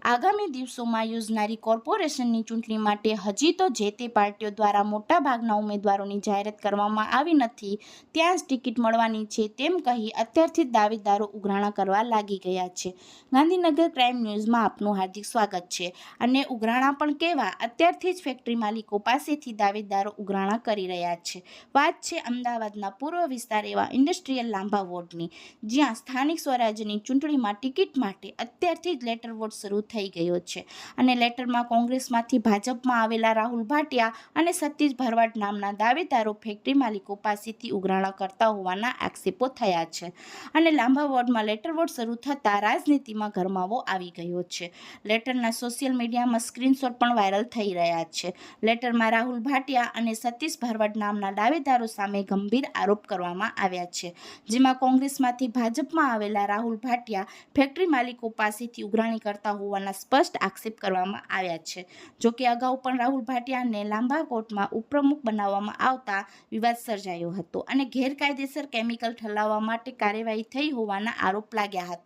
આગામી દિવસોમાં યોજાનારી કોર્પોરેશનની ચૂંટણી માટે હજી તો જે તે પાર્ટીઓ દ્વારા મોટાભાગના ઉમેદવારોની જાહેરાત કરવામાં આવી નથી, ત્યાં જ ટિકિટ મળવાની છે તેમ કહી અત્યારથી જ દાવેદારો ઉઘરાણા કરવા લાગી ગયા છે. ગાંધીનગર ક્રાઇમ ન્યૂઝમાં આપનું હાર્દિક સ્વાગત છે. અને ઉઘરાણા પણ કેવા, અત્યારથી જ ફેક્ટરી માલિકો પાસેથી દાવેદારો ઉઘરાણા કરી રહ્યા છે. વાત છે અમદાવાદના પૂર્વ વિસ્તાર એવા ઇન્ડસ્ટ્રીયલ લાંભા વોર્ડની, જ્યાં સ્થાનિક સ્વરાજ્યની ચૂંટણીમાં ટિકિટ માટે અત્યારથી જ લેટર વોટ શરૂ થઈ ગયો છે. અને લેટરમાં કોંગ્રેસમાંથી ભાજપમાં આવેલા રાહુલ ભાટિયા અને સતીશ ભરવાડ નામના દાવેદારો ફેક્ટરી માલિકો પાસેથી ઉઘરાણા કરતા હોવાના આક્ષેપો થયા છે. અને લાંભા વોર્ડમાં લેટર વોટ શરૂ થતાં રાજનીતિમાં ગરમાવો આવી ગયો છે. લેટરના સોશિયલ મીડિયામાં સ્ક્રીનશોટ પણ વાયરલ થઈ રહ્યા છે. લેટરમાં રાહુલ ભાટિયા અને સતીશ ભરવાડ નામના દાવેદારો સામે ગંભીર આરોપ કરવામાં આવ્યા છે, જેમાં કોંગ્રેસમાંથી ભાજપમાં આવેલા રાહુલ ભાટિયા ફેક્ટરી માલિકો પાસેથી ઉઘરાણી કરતા હોવાના સ્પષ્ટ આક્ષેપ કરવામાં આવ્યા છે. જોકે અગાઉ પણ રાહુલ ભાટિયાને લાંભા કોર્ટમાં ઉપપ્રમુખ બનાવવામાં આવતા વિવાદ સર્જાયો હતો અને ગેરકાયદેસર કેમિકલ ઠલવવા માટે કાર્યવાહી થઈ હોવાના આરોપ લાગ્યા હતા.